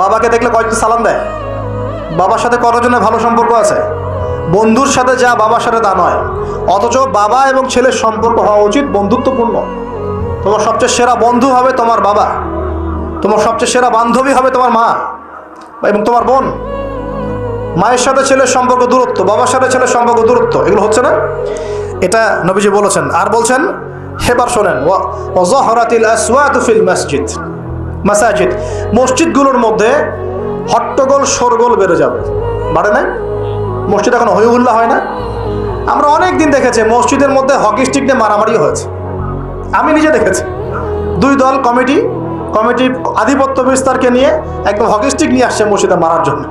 বাবাকে দেখলে কয়েকটি সালাম দেয়, বাবার সাথে কতজনের ভালো সম্পর্ক আছে? বন্ধুর সাথে যা বাবার সাথে তা নয়। অথচ বাবা এবং ছেলের সম্পর্ক হওয়া উচিত বন্ধুত্বপূর্ণ। তোমার সবচেয়ে সেরা বন্ধু হবে তোমার বাবা, তোমার সবচেয়ে সেরা বান্ধবী হবে তোমার মা এবং তোমার বোন। মায়ের সাথে ছেলের সম্পর্ক দূরত্ব, বাবার সাথে ছেলের সম্পর্ক দূরত্ব, এগুলো হচ্ছে না। এটা নবীজি বলেছেন। আর বলছেন, হেবার শোনেন, ওয়াজাহরাতিল আসওয়াতু ফিল মাসাজিদ, মসজিদগুলোর মধ্যে হট্টগোল শোরগোল বেড়ে যাবে। বাড়ে নাই? মসজিদ এখন হই হুল্লা হয় না? আমরা অনেক দিন দেখেছি মসজিদের মধ্যে হকি স্টিক নিয়ে মারামারি হয়েছে। আমি নিজে দেখেছি, দুই দল কমিটি আধিপত্য বিস্তারকে নিয়ে একদম হকি স্টিক নিয়ে আসছে মসজিদে মারার জন্য,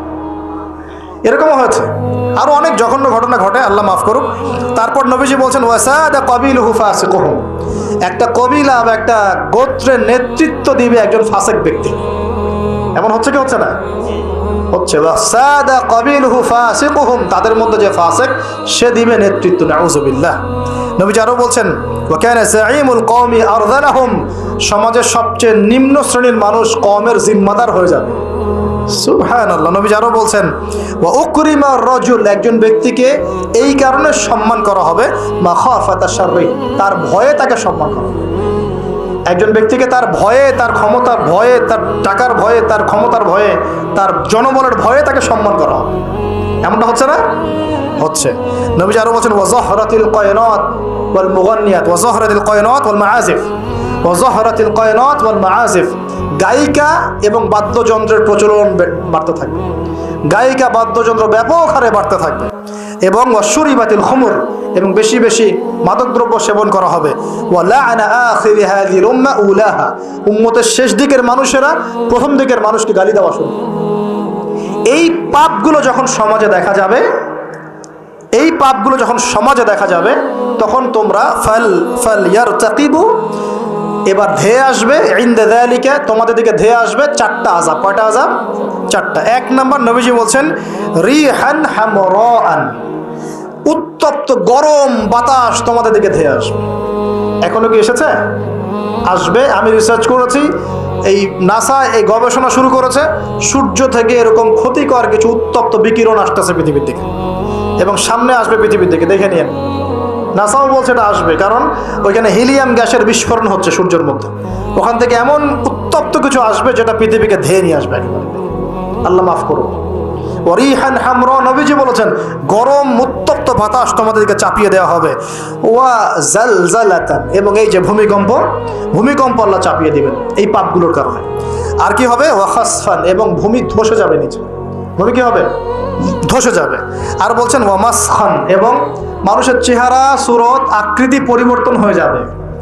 এরকমও হয়েছে। আরও অনেক জঘন্য ঘটনা ঘটে, আল্লাহ মাফ করুক। তারপর নবীজি বলছেন, ওয়াসাদা কাবিলুহু ফাসিকুহুম, একটা কবিলা বা একটা গোত্রের নেতৃত্ব দিবে একজন ফাসিক ব্যক্তি। এমন হচ্ছে কি হচ্ছে না? হচ্ছে। ওয়াসাদা কাবিলুহু ফাসিকুহুম, তাদের মধ্যে যে ফাসিক সে দিবে নেতৃত্ব। নাউযুবিল্লাহ। নবীজি আরও বলছেন, ওয়া কানা যাঈমুল কওমি আরযালাহুম, সমাজের সবচেয়ে নিম্ন শ্রেণীর মানুষ কওমের জিম্মাদার হয়ে যাবে। সুবহানাল্লাহ। নবীজি আরও বলছেন, ওয়া উকরিমা রাজুল, একজন ব্যক্তিকে এই কারণে সম্মান করা হবে, মাখাফাতা শাররি, তার ভয়ে তাকে সম্মান করা হবে। একজন ব্যক্তিকে তার ভয়ে, তার ক্ষমতার ভয়ে, তার টাকার ভয়ে, তার ক্ষমতার ভয়ে, তার জনবলের ভয়ে তাকে সম্মান করা হবে। এমনটা হচ্ছে না? হচ্ছে। নবীজি আরও বলছেন, ওয়াজাহরাতিল কায়নাত ওয়াল মুগান্নিয়াত, ওয়াজাহরাতিল কায়নাত ওয়াল মাআজিফ, ওয়াজাহরাতিল কায়নাত ওয়াল মাআজিফ, গায়িকা এবং বাদ্যযন্ত্রের প্রচলন বাড়তে থাকবে। গায়িকা বাদ্যযন্ত্র ব্যাপক হারে বাড়তে থাকবে। এবং ওয়াশুরিবাতিল খুমুর, এবং বেশি বেশি মাদকদ্রব্য সেবন করা হবে। ওয়ালাআনা আখিরি হাযিহিল উম্মাহ উলাহা, উম্মতের শেষ দিকের মানুষেরা প্রথম দিকের মানুষকে গালি দেওয়া শুরু করবে। এই পাপগুলো যখন সমাজে দেখা যাবে, এই পাপগুলো যখন সমাজে দেখা যাবে, তখন তোমরা ফালইয়ারতাকিবু, এবার ধেয়ে আসবে, ইনদা যালিকা, তোমাদের দিকে ধেয়ে আসবে চারটা আযাব। কয়টা আযাব? চারটা। এক নম্বর, নবীজি বলছেন, রিহান হামরাআন, উত্তপ্ত গরম বাতাস তোমাদের দিকে ধেয়ে আসবে। এখনো কি এসেছে? আসবে। আমি রিসার্চ করেছি, এই নাসা এই গবেষণা শুরু করেছে, সূর্য থেকে এরকম ক্ষতিকর কিছু উত্তপ্ত বিকিরণ আসতেছে পৃথিবীর দিকে, এবং সামনে আসবে পৃথিবীর দিকে, দেখে নিন। নাসাও বলছে এটা আসবে, কারণ ওইখানে হিলিয়াম গ্যাসের বিস্ফোরণ হচ্ছে সূর্যের মধ্যে। ওখান থেকে এমন উত্তপ্ত কিছু আসবে যেটা পৃথিবীকে ধেয়ে নিয়ে আসবে একেবারে। আল্লাহ মাফ করুন। ওয়ারিহান হামরা, নবীজি বলেছেন, গরম উত্তপ্ত বাতাস তোমাদেরকে চাপিয়ে দেওয়া হবে। ওয়া জালজালাতান, এবং এই যে ভূমিকম্প আল্লাহ চাপিয়ে দিবেন এই পাপগুলোর কারণে। আর কি হবে? ওয়া খাসফান, এবং ভূমি ধসে যাবে নিচে। ভূমি কি হবে? ধসে যাবে। আর বলছেন ওয়া মাসখান, এবং মানুষের চেহারা, সুরত, আকৃতি পরিবর্তন হয়ে যাবে।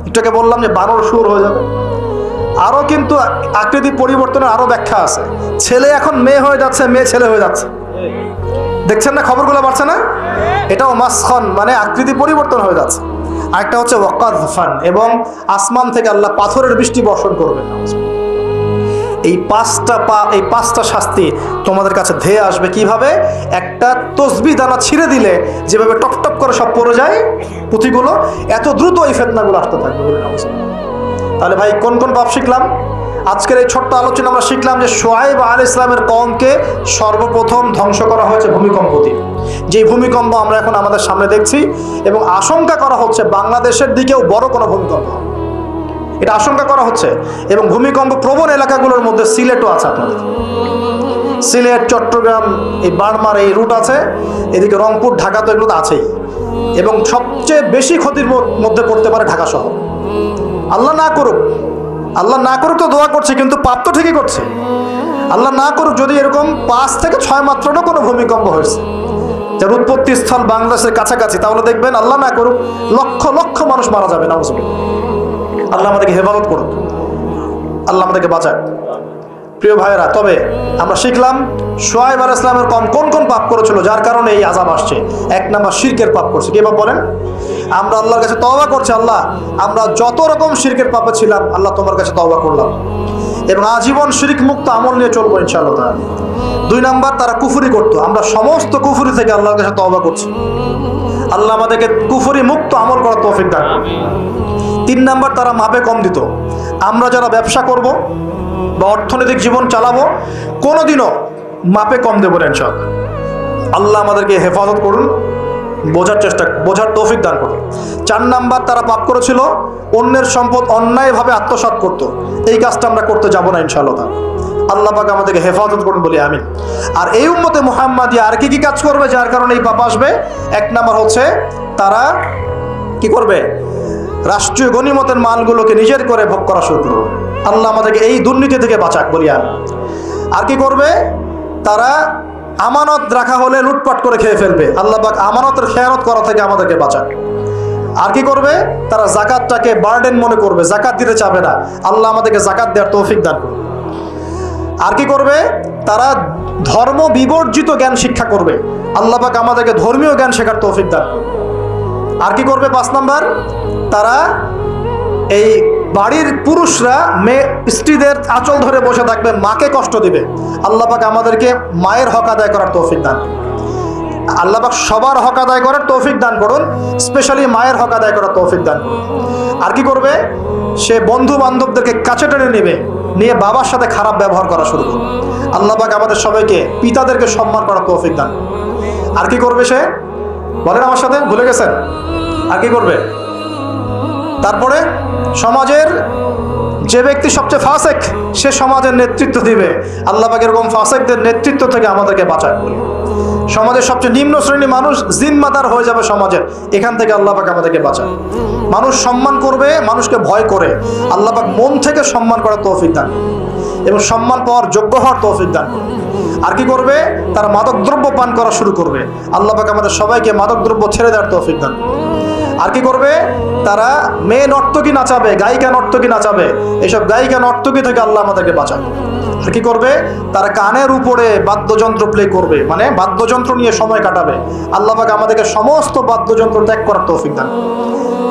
এটাকে বললাম যে বানর সুর হয়ে যাবে। আরও কিন্তু আকৃতি পরিবর্তনের আরও ব্যাখ্যা আছে। ছেলে এখন মেয়ে হয়ে যাচ্ছে, মেয়ে ছেলে হয়ে যাচ্ছে, দেখছেন না? খবরগুলো বাড়ছে না? এটাও মাসখান, মানে আকৃতি পরিবর্তন হয়ে যাচ্ছে। আরেকটা হচ্ছে ওয়াকাযফান, এবং আসমান থেকে আল্লাহ পাথরের বৃষ্টি বর্ষণ করবেন। এই পাঁচটা শাস্তি তোমাদের কাছে ধেয়ে আসবে। কিভাবে? একটা তসবিহ দানা ছিঁড়ে দিলে যেভাবে টপ টপ করে সব পড়ে যায় পুঁথিগুলো, এত দ্রুত এই ফিতনাগুলো আসতে থাকবে। তাহলে ভাই কোন কোন পাপ শিখলাম? আজকের এই ছোট্ট আলোচনা আমরা শিখলাম যে শুআয়ব আলাইহিস সালামের কওমকে সর্বপ্রথম ধ্বংস করা হয়েছে ভূমিকম্প দিয়ে। যেই ভূমিকম্প আমরা এখন আমাদের সামনে দেখছি, এবং আশঙ্কা করা হচ্ছে বাংলাদেশের দিকেও বড় কোনো ভূমিকম্প হবে, এটা আশঙ্কা করা হচ্ছে। এবং ভূমিকম্প প্রবণ এলাকাগুলোর মধ্যে সিলেটও আছে। আপনাদের সিলেট, চট্টগ্রাম, এই বার্মার এই রুট আছে, এদিকে রংপুর, ঢাকা তো এগুলো তো আছেই। এবং সবচেয়ে বেশি ক্ষতির মধ্যে পড়তে পারে ঢাকা শহর। আল্লাহ না করুক, আল্লাহ না করুক তো দোয়া করছে, কিন্তু পাপ তো ঠিকই করছে। আল্লাহ না করুক যদি এরকম 5 থেকে 6 মাত্রারও কোনো ভূমিকম্প হয়েছে যার উৎপত্তি স্থল বাংলাদেশের কাছাকাছি, তাহলে দেখবেন আল্লাহ না করুক লক্ষ লক্ষ মানুষ মারা যাবে। নাউযুবিল্লাহ। আল্লাহ আমাদেরকে হেফাজত করুন, আল্লাহ আমাদেরকে বাঁচাক। প্রিয় ভাইয়েরা, তবে আমরা শিখলাম শুআয়ব আলাইহিস সালামের কওম কোন কোন পাপ করেছিল যার কারণে এই আযাব আসছে। 1 নাম্বার, শিরকের পাপ করছে। কি পাপ বলেন? আমরা আল্লাহর কাছে তওবা করছি, আল্লাহ আমরা যত রকম শিরকের পাপে ছিলাম, আল্লাহ তোমার কাছে তওবা করলাম, এবং আজীবন শিরক মুক্ত আমল নিয়ে চলবো ইনশাআল্লাহ তাআলা। 2 নাম্বার, তারা কুফরি করতো, আমরা সমস্ত কুফরি থেকে আল্লাহর কাছে তওবা করছি, আল্লাহ আমাদেরকে কুফরি মুক্ত আমল করার তৌফিক দান করুন। 3 নাম্বার, তারা মাপে কম দিত। আমরা যারা ব্যবসা করব বা অর্থনৈতিক জীবন চালাবো, কোনোদিনও মাপে কম দেবো না ইনশাআল্লাহ। আল্লাহ আমাদেরকে হেফাজত করুন, বোঝার তৌফিক দান করুন। 4 নাম্বার, তারা পাপ করেছিল অন্যের সম্পদ অন্যায়ভাবে আত্মসাৎ করত। এই কাজটা আমরা করতে যাব না ইনশাআল্লাহ। আল্লাহ পাক আমাদেরকে হেফাজত করুন বলি আমিন। আর এই উম্মতে মুহাম্মাদিয়া আর কি কি কাজ করবে যার কারণে এই পাপ আসবে? 1 নাম্বার হচ্ছে তারা কি করবে? রাষ্ট্রীয় গনিমতের মালগুলোকে নিজের করে ভোগ করা শুরু করবে। আল্লাহ আমাদেরকে এই দুর্নীতি থেকে বাঁচাক বলি আমি। আর কি করবে? তারা আমানত রাখা হলে লুটপাট করে খেয়ে ফেলবে। আল্লাহ পাক আমানতের খেয়ানত করা থেকে আমাদেরকে বাঁচাক। আর কি করবে? তারা যাকাতটাকে বার্ডেন মনে করবে, যাকাত দিতে চাবে না। আল্লাহ আমাদেরকে যাকাত দেওয়ার তৌফিক দান করুন। আর কি করবে? তারা ধর্ম বিবর্জিত জ্ঞান শিক্ষা করবে। আল্লাহ পাক আমাদেরকে ধর্মীয় জ্ঞান শেখার তৌফিক দান করুন। আর কি করবে? 5 নাম্বার, তারা এই বাড়ির পুরুষরা স্ত্রীদের আঁচল ধরে বসে থাকবে, মাকে কষ্ট দিবে। আল্লাহ পাক আমাদেরকে মায়ের হক আদায় করার তৌফিক দান করুন। আল্লাহ পাক সবার হক আদায় করার তৌফিক দান করুন, স্পেশালি মায়ের হক আদায় করার তৌফিক দান করুন। আর কি করবে? সে বন্ধু বান্ধবদেরকে কাছে টেনে নেবে, নিয়ে বাবার সাথে খারাপ ব্যবহার করা শুরু করবে। আল্লাহ পাক আমাদের সবাইকে পিতাদেরকে সম্মান করার তৌফিক দান করুন। আর কি করবে সে? বলেন আমার সাথে, ভুলে গেছেন? আর কি করবে? তারপরে সমাজের যে ব্যক্তি সবচেয়ে ফাসেক সে সমাজের নেতৃত্ব দিবে। আল্লাহ পাক এরকম ফাসেকদের নেতৃত্ব থেকে আমাদেরকে বাঁচায়। সমাজের সবচেয়ে নিম্ন শ্রেণীর মানুষ জিম্মাদার হয়ে যাবে সমাজের, এখান থেকে আল্লাহ পাক আমাদেরকে বাঁচায়। মানুষ সম্মান করবে মানুষকে ভয় করে। আল্লাহ পাক মন থেকে সম্মান করার তৌফিক দান এবং সম্মান পাওয়ার যোগ্য হওয়ার তৌফিক দান। আর কি করবে? তারা মাদকদ্রব্য পান করা শুরু করবে। আল্লাহ পাক আমাদের সবাইকে মাদকদ্রব্য ছেড়ে দেওয়ার তৌফিক দান। আর কি করবে? তারা মেয়ে নর্তকী নাচাবে, গায়িকা নর্তকী নাচাবে। এসব গায়িকা নর্তকী থেকে আল্লাহ আমাদেরকে বাঁচাবে। আর কি করবে? তারা কানের উপরে বাদ্যযন্ত্র প্লে করবে, মানে বাদ্যযন্ত্র নিয়ে সময় কাটাবে। আল্লাহ পাক আমাদেরকে সমস্ত বাদ্যযন্ত্র ত্যাগ করার তৌফিক দান।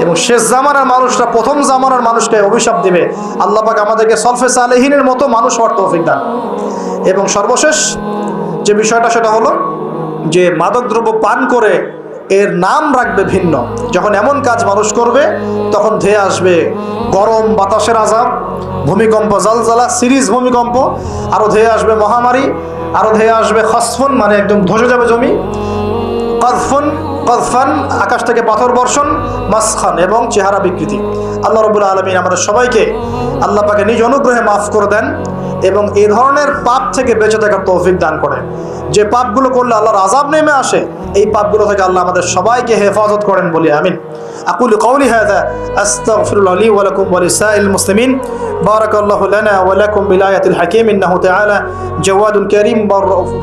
এবং শেষ জামানার মানুষরা প্রথম জামানার মানুষকে অভিশাপ দেবে। আল্লাহ পাক আমাদেরকে সলফে সালেহিনের মতো মানুষ হওয়ার তৌফিক দান। এবং সর্বশেষ যে বিষয়টা সেটা হলো যে মাদকদ্রব্য পান করে এর নাম রাখবে ভিন্ন। যখন এমন কাজ মানুষ করবে তখন ধেয়ে আসবে গরম বাতাসের আযাব, ভূমিকম্প, জালজালা, সিরিজ ভূমিকম্প, আরো ধেয়ে আসবে মহামারী, আরো ধেয়ে আসবে খসফুন, মানে একদম ধসে যাবে জমি, কযফান, আকাশ থেকে পাথর বর্ষণ, মাসখান এবং চেহারা বিকৃতি। আল্লাহ রাব্বুল আলামিন আমাদের সবাইকে আল্লাহ পাকে নিজ অনুগ্রহে মাফ করে দেন এবং এই ধরনের পাপ থেকে বেঁচে থাকার তৌফিক দান করেন। যে পাপগুলো করলে আল্লাহর আযাব নেমে আসে, এই পাপগুলো থেকে আল্লাহ আমাদের সবাইকে হেফাজত করেন বলি আমিন। আকুলু কওলি হাযা আস্তাগফিরুল্লাহ লি ওয়া লাকুম ওয়া লিসাইল মুসলিমিন। বারাকাল্লাহু লানা ওয়া লাকুম বিল আয়াতিল হাকীম ইন্নাহু তাআলা জাওয়াদুন কারীম বার রাউফুর।